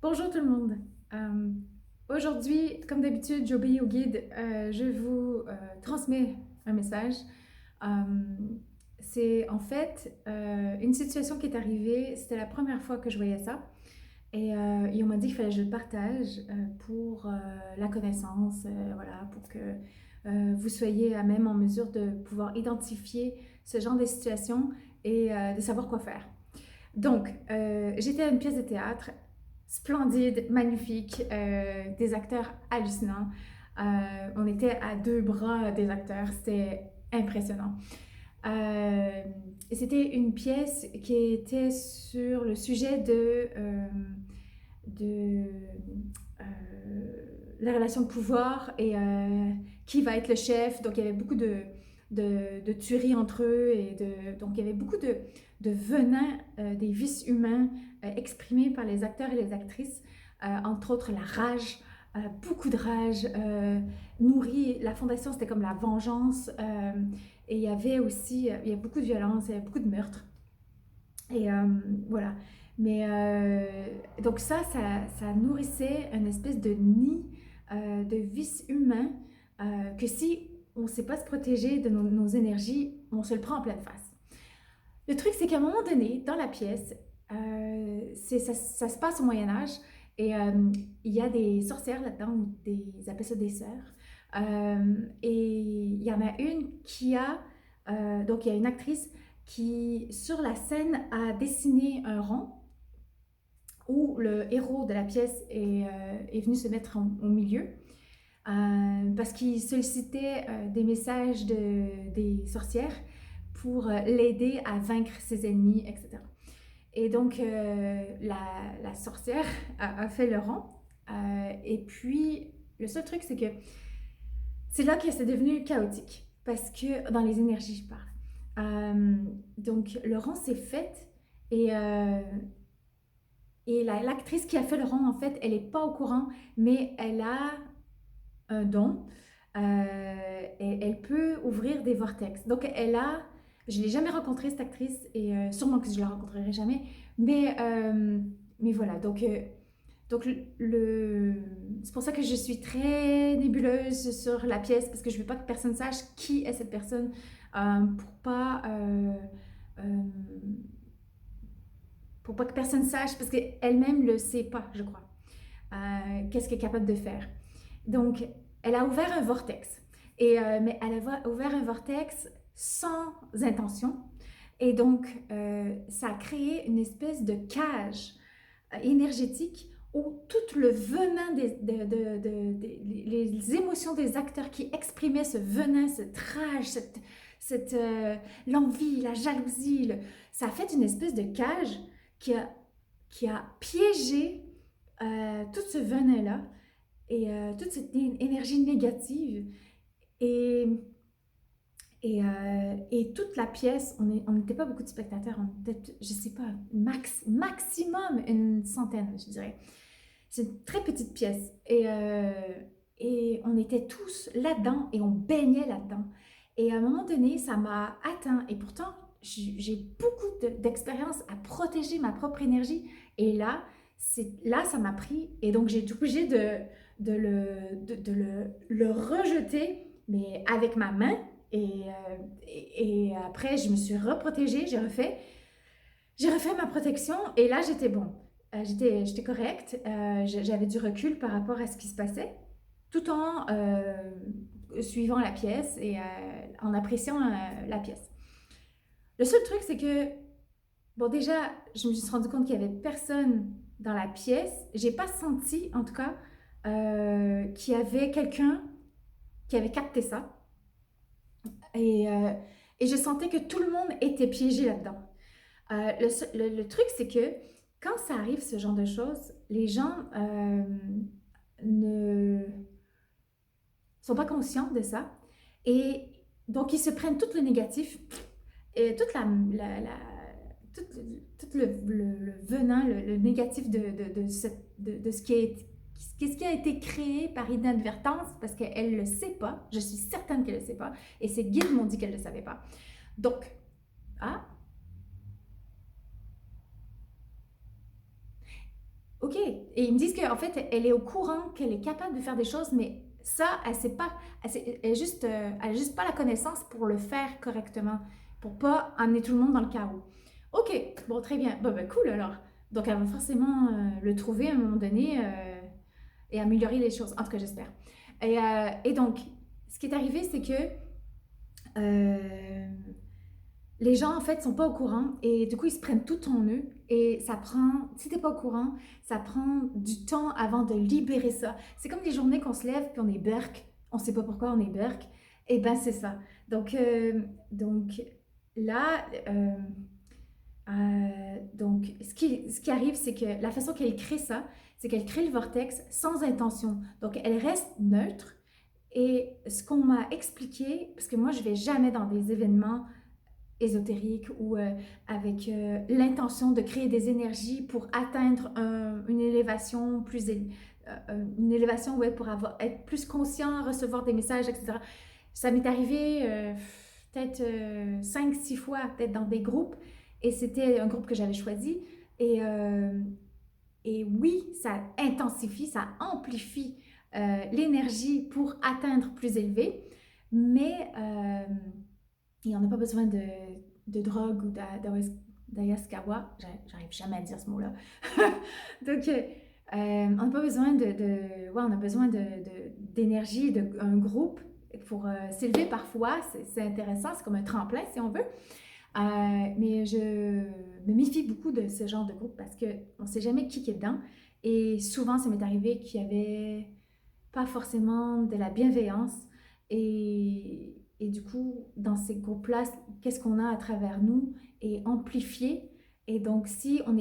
Bonjour tout le monde. Euh, Aujourd'hui, comme d'habitude, j'obéis au guide. Je vous transmets un message. Euh, c'est en fait une situation qui est arrivée. C'était la première fois que je voyais ça. Et on m'a dit qu'il fallait que je le partage pour la connaissance, voilà, pour que vous soyez à même en mesure de pouvoir identifier ce genre de situation et de savoir quoi faire. Donc, j'étais à une pièce de théâtre splendide, magnifique, des acteurs hallucinants. On était à deux bras des acteurs, c'était impressionnant. Euh, et c'était une pièce qui était sur le sujet de la relation de pouvoir et qui va être le chef. Donc il y avait beaucoup de tueries entre eux donc il y avait beaucoup de venin des vices humains exprimés par les acteurs et les actrices, entre autres la rage. Beaucoup de rage nourrie. La fondation, c'était comme la vengeance. Et il y avait aussi il y a beaucoup de violence, il y a beaucoup de meurtres. Et voilà. Mais donc ça nourrissait une espèce de nid de vices humains que si on ne sait pas se protéger de nos énergies, on se le prend en pleine face. Le truc, c'est qu'à un moment donné, dans la pièce, ça se passe au Moyen Âge et il y a des sorcières là-dedans, ils appellent ça des sœurs. Et il y en a une qui a, donc il y a une actrice qui, sur la scène, a dessiné un rond où le héros de la pièce est venu se mettre au milieu parce qu'il sollicitait des messages des sorcières pour l'aider à vaincre ses ennemis, etc. Et donc, la sorcière a fait le rond. Et puis, le seul truc, c'est que c'est là que c'est devenu chaotique. Parce que, dans les énergies, je parle. Donc, le rond s'est fait et, l'actrice qui a fait le rond, en fait, elle n'est pas au courant, mais elle a un don. Et elle peut ouvrir des vortex. Donc, je ne l'ai jamais rencontrée, cette actrice, et sûrement que je ne la rencontrerai jamais. Mais, mais voilà, donc c'est pour ça que je suis très nébuleuse sur la pièce, parce que je ne veux pas que personne sache qui est cette personne, euh, pour pas que personne sache, parce qu'elle-même ne le sait pas, je crois, qu'est-ce qu'elle est capable de faire. Donc, elle a ouvert un vortex. Mais elle a ouvert un vortex sans intention. Et donc, ça a créé une espèce de cage énergétique où tout le venin, les émotions des acteurs qui exprimaient ce venin, cette rage, l'envie, la jalousie, ça a fait une espèce de cage qui a, qui a piégé tout ce venin-là et toute cette énergie négative. Et, et toute la pièce, on n'était pas beaucoup de spectateurs, on était, je sais pas, maximum une centaine, je dirais. C'est une très petite pièce. Et on était tous là-dedans et on baignait là-dedans. Et à un moment donné, ça m'a atteint. Et pourtant, j'ai beaucoup d'expérience à protéger ma propre énergie. Et là, ça m'a pris. Et donc, j'ai été obligée de le rejeter, mais avec ma main. Et après, je me suis reprotégée, j'ai refait ma protection et là, j'étais bon. J'étais correcte, j'avais du recul par rapport à ce qui se passait, tout en suivant la pièce et en appréciant la pièce. Le seul truc, c'est que, bon, déjà, je me suis rendu compte qu'il n'y avait personne dans la pièce. J'ai pas senti, en tout cas, qu'il y avait quelqu'un qui avait capté ça. Et, euh, et je sentais que tout le monde était piégé là-dedans. Le truc, c'est que quand ça arrive, ce genre de choses, les gens ne sont pas conscients de ça. Et donc, ils se prennent tout le négatif et tout, tout le venin, le négatif de ce qui a été créé par inadvertance, parce qu'elle ne le sait pas. Je suis certaine qu'elle ne le sait pas. Et ses guides m'ont dit qu'elle ne le savait pas. Donc, ah, OK. Et ils me disent qu'en fait, elle est au courant qu'elle est capable de faire des choses, mais ça, elle sait pas, elle a juste pas la connaissance pour le faire correctement, pour pas amener tout le monde dans le chaos. OK, bon, très bien. Bon, ben, cool alors. Donc, elle va forcément le trouver à un moment donné et améliorer les choses. En tout cas, j'espère. Et donc, ce qui est arrivé, c'est que euh, les gens, en fait, sont pas au courant et du coup, ils se prennent tout en eux et ça prend, si t'es pas au courant, ça prend du temps avant de libérer ça. C'est comme des journées qu'on se lève puis on est berk, on sait pas pourquoi on est berk, et ben c'est ça. Donc là, donc ce qui arrive, c'est que la façon qu'elle crée ça, c'est qu'elle crée le vortex sans intention. Donc elle reste neutre et ce qu'on m'a expliqué, parce que moi je vais jamais dans des événements ésotérique ou avec l'intention de créer des énergies pour atteindre une élévation une élévation ouais, pour être plus conscient, recevoir des messages, etc. Ça m'est arrivé peut-être 5-6 fois, peut-être dans des groupes, et c'était un groupe que j'avais choisi. Et, euh, et oui, ça intensifie, ça amplifie l'énergie pour atteindre plus élevé, mais et on n'a pas besoin de drogue ou d'ayahuasca. J'arrive jamais à dire ce mot-là. Donc, on n'a pas besoin ouais, on a besoin d'énergie, d'un groupe pour s'élever parfois. C'est intéressant, c'est comme un tremplin si on veut. Mais je me méfie beaucoup de ce genre de groupe parce qu'on ne sait jamais qui est dedans. Et souvent, ça m'est arrivé qu'il y avait pas forcément de la bienveillance. Et du coup, dans ces groupes-là, qu'est-ce qu'on a à travers nous est amplifié. Et donc, si on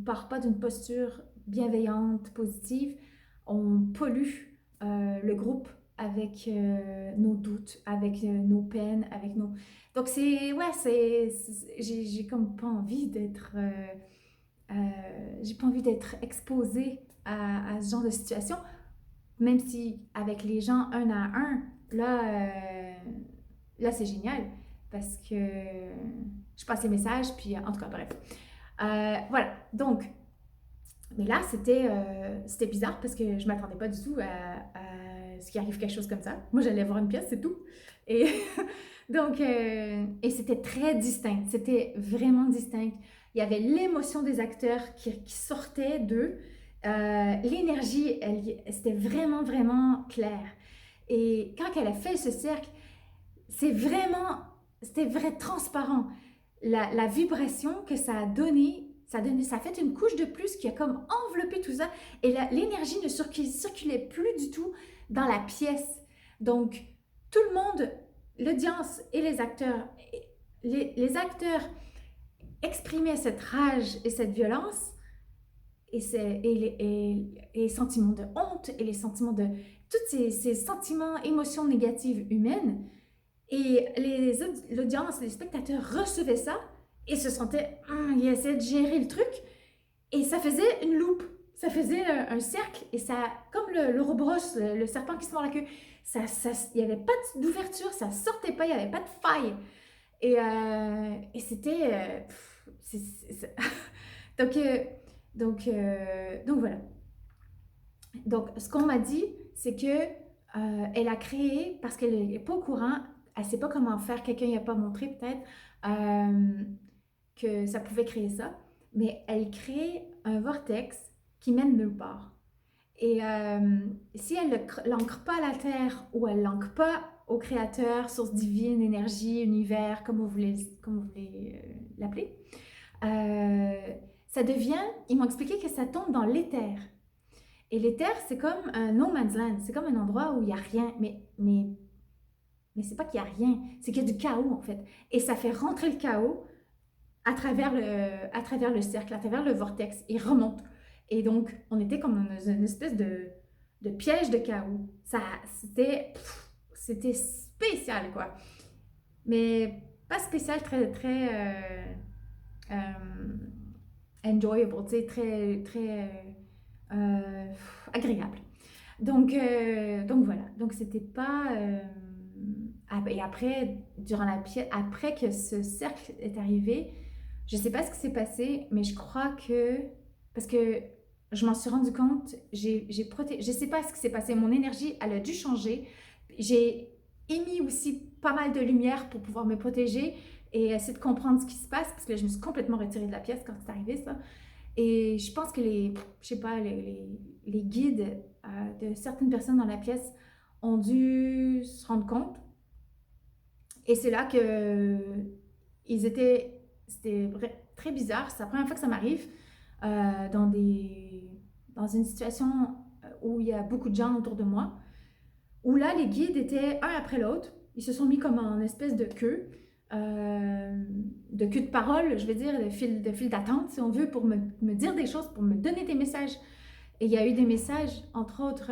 part pas d'une posture bienveillante, positive, on pollue le groupe avec nos doutes, avec nos peines, avec nos... Donc, ouais, j'ai comme pas envie j'ai pas envie d'être exposée à ce genre de situation. Même si avec les gens un à un, là c'est génial parce que je passe les messages, puis en tout cas, bref. Voilà, donc, mais là c'était bizarre parce que je m'attendais pas du tout à ce qu'il arrive quelque chose comme ça. Moi j'allais voir une pièce, c'est tout. Et donc, et c'était très distinct, c'était vraiment distinct. Il y avait l'émotion des acteurs qui sortait d'eux. L'énergie, c'était vraiment, vraiment clair. Et quand elle a fait ce cercle, c'était vrai transparent. La vibration que ça a fait une couche de plus qui a comme enveloppé tout ça. Et l'énergie ne circulait plus du tout dans la pièce. Donc, tout le monde, l'audience et les acteurs, les acteurs exprimaient cette rage et cette violence et les sentiments de honte et les sentiments de tous ces sentiments, émotions négatives humaines. Et l'audience, les spectateurs recevaient ça et se sentaient, ils essayaient de gérer le truc et ça faisait une loupe, ça faisait un cercle et ça, comme le rebrosse, le serpent qui se mord la queue, il n'y avait pas d'ouverture, ça sortait pas, il n'y avait pas de faille. Et c'était... donc, donc voilà. Donc, ce qu'on m'a dit, c'est que elle a créé, parce qu'elle n'est pas au courant, elle ne sait pas comment faire, quelqu'un n'y a pas montré peut-être, que ça pouvait créer ça, mais elle crée un vortex qui mène nulle part. Et si elle ne l'ancre pas à la Terre ou elle ne l'ancre pas au Créateur, source divine, énergie, univers, comme vous voulez l'appeler, ça devient, ils m'ont expliqué que ça tombe dans l'éther. Et l'éther, c'est comme un no man's land, c'est comme un endroit où il n'y a rien, mais c'est pas qu'il n'y a rien, c'est qu'il y a du chaos en fait. Et ça fait rentrer le chaos à travers le cercle, à travers le vortex, il remonte. Et donc, on était comme dans une espèce de piège de chaos. C'était spécial, quoi. Mais pas spécial, très, très enjoyable, tu sais, très, très agréable. Donc voilà. Donc c'était pas. Et après, durant la pièce, après que ce cercle est arrivé, je sais pas ce qui s'est passé, mais je crois que. Parce que je m'en suis rendu compte, je sais pas ce qui s'est passé, mon énergie, elle a dû changer. J'ai émis aussi pas mal de lumière pour pouvoir me protéger et essayer de comprendre ce qui se passe, parce que là, je me suis complètement retirée de la pièce quand c'est arrivé, ça. Et je pense que je sais pas, les guides de certaines personnes dans la pièce ont dû se rendre compte. Et c'est là que c'était très bizarre. C'est la première fois que ça m'arrive dans une situation où il y a beaucoup de gens autour de moi, où là, les guides étaient un après l'autre. Ils se sont mis comme en espèce de queue de parole, je veux dire, de fil d'attente, si on veut, pour me dire des choses, pour me donner des messages. Et il y a eu des messages, entre autres,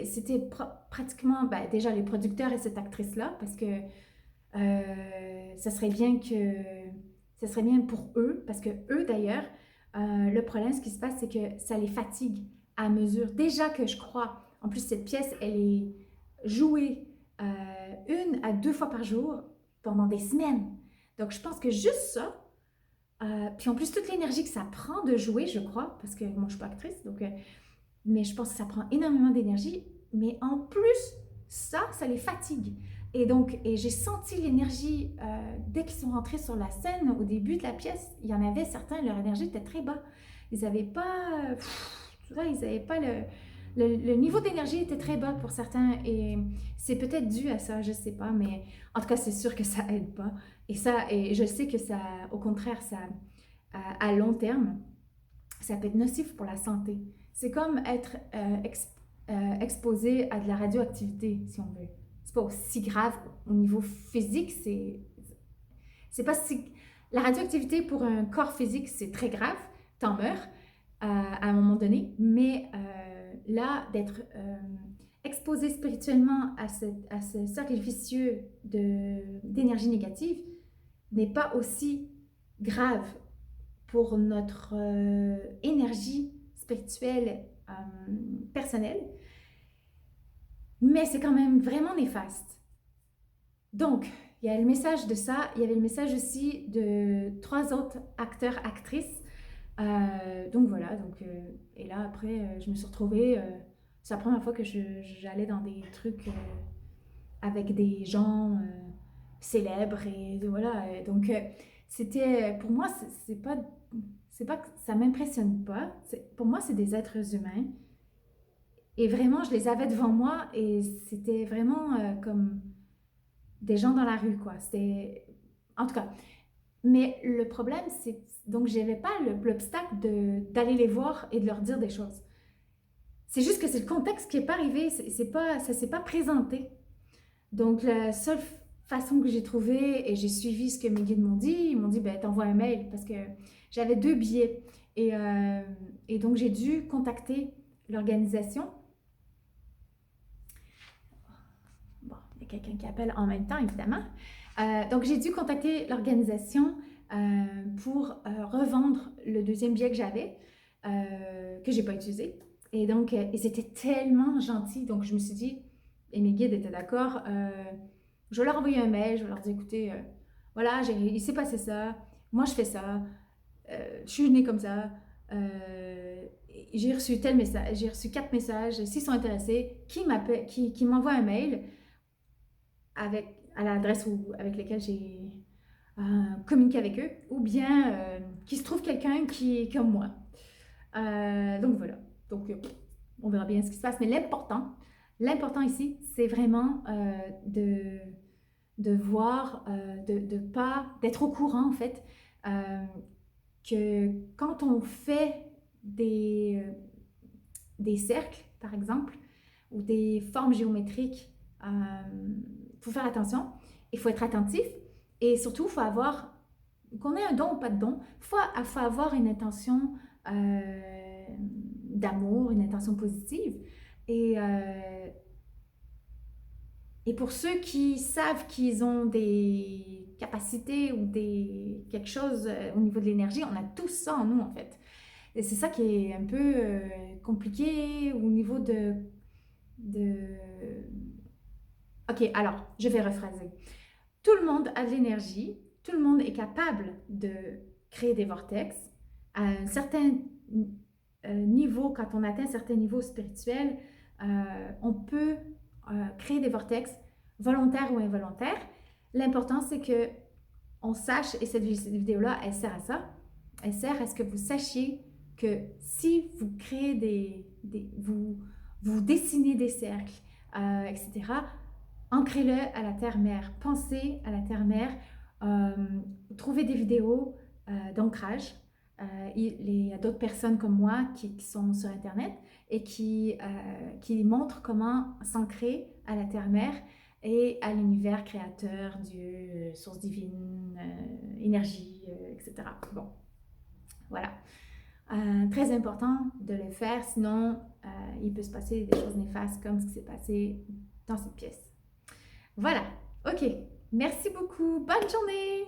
c'était pratiquement déjà les producteurs et cette actrice-là, parce que ça serait bien ça serait bien pour eux, parce que eux, d'ailleurs, le problème, ce qui se passe, c'est que ça les fatigue à mesure. Déjà que je crois, en plus, cette pièce, elle est jouée 1 à 2 fois par jour pendant des semaines. Donc, je pense que juste ça, puis en plus, toute l'énergie que ça prend de jouer, je crois, parce que moi, je ne suis pas actrice, donc, mais je pense que ça prend énormément d'énergie. Mais en plus, ça les fatigue. Et donc, j'ai senti l'énergie dès qu'ils sont rentrés sur la scène, au début de la pièce. Il y en avait certains, leur énergie était très bas. Ils n'avaient pas, tu vois, ils n'avaient pas le niveau d'énergie était très bas pour certains. Et c'est peut-être dû à ça, je ne sais pas. Mais en tout cas, c'est sûr que ça aide pas. Et je sais que ça, au contraire, ça, à long terme, ça peut être nocif pour la santé. C'est comme être exposé à de la radioactivité, si on veut. C'est pas aussi grave au niveau physique, c'est pas si... La radioactivité pour un corps physique, c'est très grave, t'en meurs à un moment donné, mais là, d'être exposé spirituellement à ce cercle vicieux d'énergie négative n'est pas aussi grave pour notre énergie spirituelle personnelle, mais c'est quand même vraiment néfaste. Donc, il y a le message de ça, il y avait le message aussi de 3 autres acteurs, actrices. Donc voilà, et là après, je me suis retrouvée, c'est la première fois que j'allais dans des trucs avec des gens célèbres, et voilà, donc c'était, pour moi, c'est pas que ça m'impressionne pas, pour moi, c'est des êtres humains, et vraiment, je les avais devant moi, et c'était vraiment comme des gens dans la rue, quoi. C'était, en tout cas. Mais le problème, c'est donc j'avais pas l'obstacle d'aller les voir et de leur dire des choses. C'est juste que c'est le contexte qui est pas arrivé, c'est pas, ça s'est pas présenté. Donc la seule façon que j'ai trouvée, et j'ai suivi ce que mes guides m'ont dit, ils m'ont dit ben t'envoies un mail, parce que j'avais 2 billets, et donc j'ai dû contacter l'organisation. Bon, il y a quelqu'un qui appelle en même temps, évidemment. Donc j'ai dû contacter l'organisation pour revendre le 2e billet que j'avais, que j'ai pas utilisé. Et donc, et c'était tellement gentil. Donc je me suis dit, et mes guides étaient d'accord, je vais leur envoyer un mail, je vais leur dire, écoutez, voilà, il s'est passé ça, moi je fais ça, je suis née comme ça, j'ai reçu tel message, j'ai reçu 4 messages, s'ils sont intéressés, qui m'envoient un mail à l'adresse avec laquelle j'ai communiquer avec eux, ou bien qu'il se trouve quelqu'un qui est comme moi. Donc voilà. Donc on verra bien ce qui se passe. Mais l'important ici, c'est vraiment de voir, d'être au courant en fait, que quand on fait des cercles, par exemple, ou des formes géométriques, il faut faire attention, il faut être attentif, et surtout, il faut avoir, qu'on ait un don ou pas de don, il faut avoir une intention d'amour, une intention positive. Et, euh, et pour ceux qui savent qu'ils ont des capacités ou quelque chose au niveau de l'énergie, on a tout ça en nous en fait. Et c'est ça qui est un peu compliqué au niveau de... Ok, alors, je vais rephraser. Tout le monde a de l'énergie, tout le monde est capable de créer des vortex à un certain niveaux, quand on atteint certains niveaux spirituels, on peut créer des vortex volontaires ou involontaires. L'important, c'est que on sache, et cette vidéo-là, elle sert à ça, elle sert à ce que vous sachiez que si vous créez vous dessinez des cercles, etc., ancrez-le à la terre-mère, pensez à la terre-mère, trouvez des vidéos d'ancrage. Il y a d'autres personnes comme moi qui sont sur Internet et qui montrent comment s'ancrer à la terre-mère et à l'univers créateur, Dieu, source divine, énergie, etc. Bon, voilà. Très important de le faire, sinon il peut se passer des choses néfastes comme ce qui s'est passé dans cette pièce. Voilà, ok. Merci beaucoup. Bonne journée.